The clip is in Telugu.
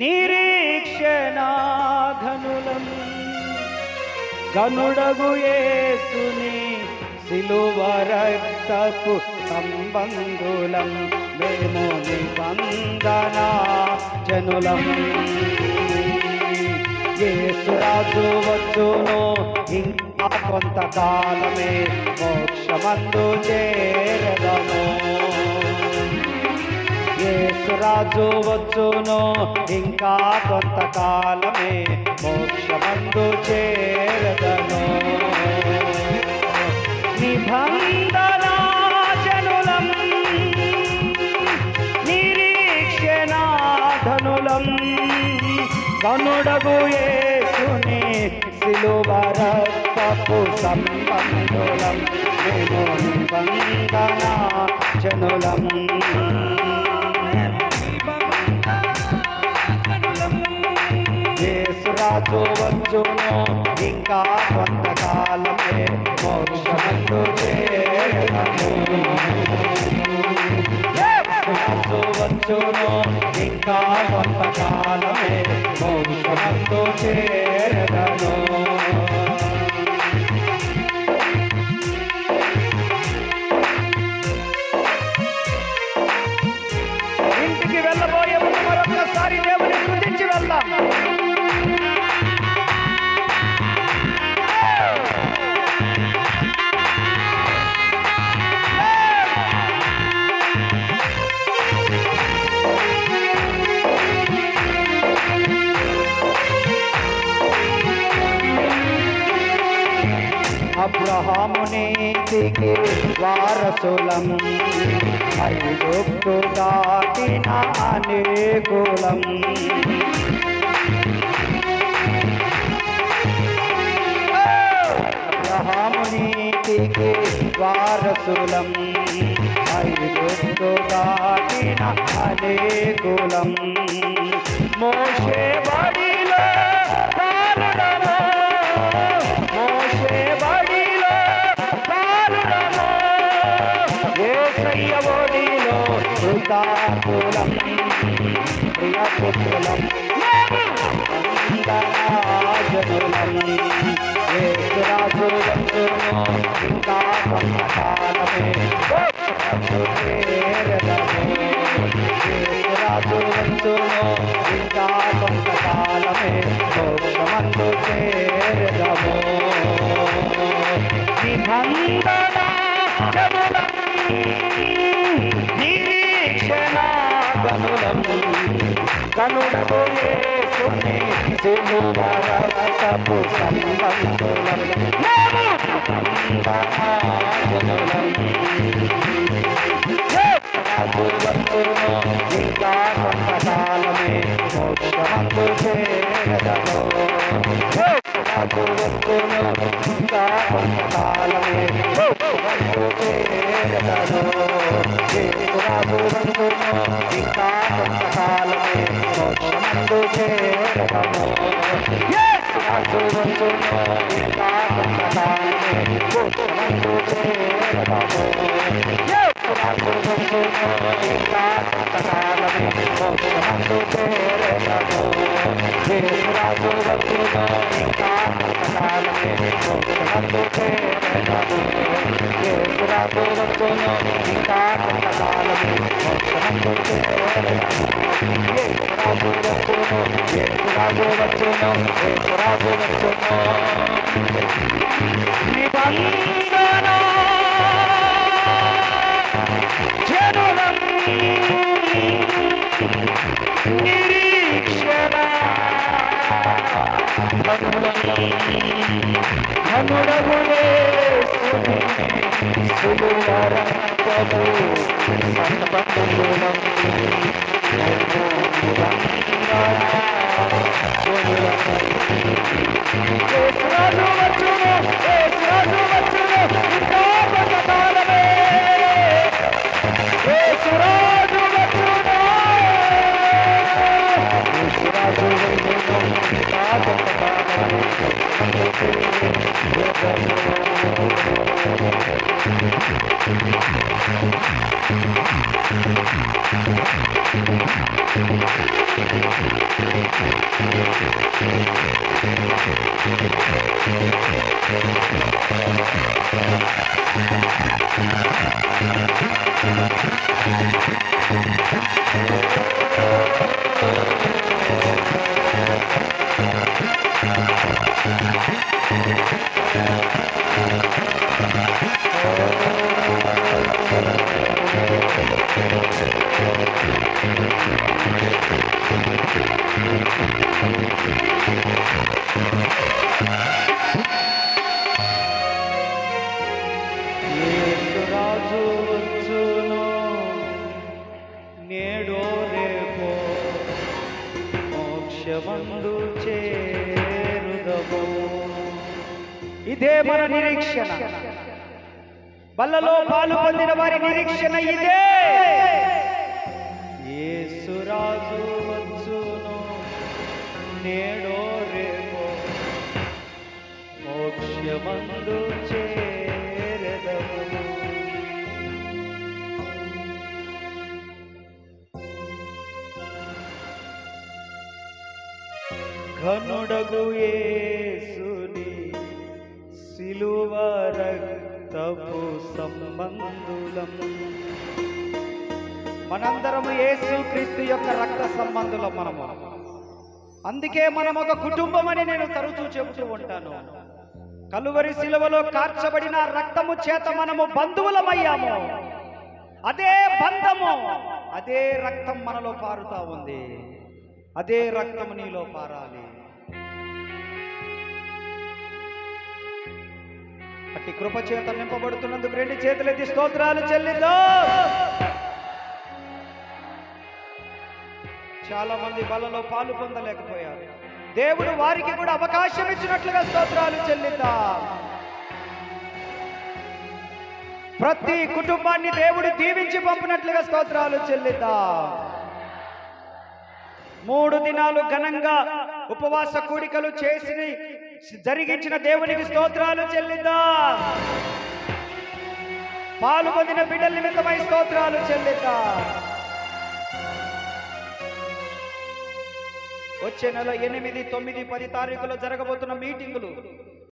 నిరీక్షణాధనులం గనుడగు యేసుని సిలువ రక్తపు సంబంధులం మేము నిబంధన జనులం. యేసురాజు వచ్చును ఇంకా కొంతకాలమే మోక్షమందు చేరదము. యేసురాజు వచ్చును ఇంకా కొంతకాలమే మోక్షమందు చేరదను. నిబంధన జనులం నిరీక్షణాధనులం కనుడగు యేసుని సిలువ రక్తపు సంబంధులం మేము నిబంధన జనులం. యేసురాజు వచ్చును ఇంకా కొంతకాలమే మోక్షమందు చేరదము. యేసురాజు వచ్చును ఇంకా కొంతకాలమే మోక్షమందు చేరదము. ఇంటికి వెళ్ళబోయే ముందు మరొక్కసారి దేవుని స్తుతించి వెళ్దాం. అబ్రహాము నీతికి వారసులం ఐగుప్తు దాటిన అనేకులం. అబ్రహాము నీతికి వారసులం ఐగుప్తు దాటిన అనేకులం. మోషే బడిలో కారణమో మోషే బడిలో కారణమో యేసయ్య ఒడిలో కృతార్థులం ప్రియపుత్రులం జనులం. యేసురాజు వచ్చును ఇంకా కొంతకాలమే చేరదము. యేసురాజు వచ్చును ఇంకా కొంతకాలమే మోక్షమందు చేరదము. నిబంధన జనులం నిరీక్షణాధనులం కనుడగు యేసుని సిలువ రక్తపు సంబంధులం మేము నిబంధన యేసురాజు వచ్చును ఇంకా కొంతకాలమే మోక్షమందు చేరదము. యేసురాజు వచ్చును ఇంకా కొంతకాలమే మోక్షమందు చేరదము. యేసురాజు వచ్చును ఇంకా కొంతకాలమే మోక్షమందు చేరదము. యేసురాజు వచ్చును ఇంకా కొంతకాలమే మోక్షమందు చేరదము. యేసురాజు వచ్చును ఇంకా కొంతకాలమే మోక్షమందు చేరదము. యేసురాజు వచ్చును ఇంకా కొంతకాలమే మోక్షమందు చేరదము. యేసురాజు వచ్చును ఇంకా కొంతకాలమే మోక్షమందు చేరదము. యేసురాజు వచ్చును యేసురాజు వచ్చును యేసురాజు వచ్చును. నిబంధన జనులం నిరీక్షణాధనుడగు యేసుని సిలువ రక్తపు సంబంధులం యేసురాజు వచ్చును యేసురాజు వచ్చును ఇంకా కొంతకాలమే యేసురాజు వచ్చును యేసురాజు వచ్చును ఇంకా కొంతకాలమే యేసురాజు వచ్చును నేడో రేపో మోక్షమందు చేరుదము. ఇదే మన నిరీక్షణ. బల్లలో పాలు పొందిన వారి నిరీక్షణ ఇదే. యేసురాజు వచ్చును నేడో రేపో మోక్షమందు చేరెదము. ఘనుడగు యేసుని సిలువ రక్తపు సంబంధులం. మనందరము యేసు క్రీస్తు యొక్క రక్త సంబంధులం మనము. అందుకే మనం ఒక కుటుంబం అని నేను తరచూ చెబుతూ ఉంటాను. కలువరి సిలువలో కార్చబడిన రక్తము చేత మనము బంధువులమయ్యాము. అదే బంధము, అదే రక్తం మనలో పారుతా ఉంది. అదే రక్తము నీలో పారాలి. అట్టి కృప చేత నింపబడుతున్నందుకు రెండు చేతులెత్తి స్తోత్రాలు చెల్లిద్దాం. చాలా మంది బలలో పాలు పొందలేకపోయారు. దేవుడు వారికి కూడా అవకాశం ఇచ్చినట్లుగా స్తోత్రాలు చెల్లిద్దాం. ప్రతి కుటుంబాన్ని దేవుడు దీవించి పంపినట్లుగా స్తోత్రాలు చెల్లిద్దాం. 3 దినాలు ఘనంగా ఉపవాస కూడికలు చేసి జరిగించిన దేవునికి స్తోత్రాలు చెల్లిద్దాం. పాలు పొందిన బిడ్డల నిమిత్తమై స్తోత్రాలు చెల్లిద్దాం. వచ్చే నెల 8, 9, 10 తారీఖులో జరగబోతున్న మీటింగులు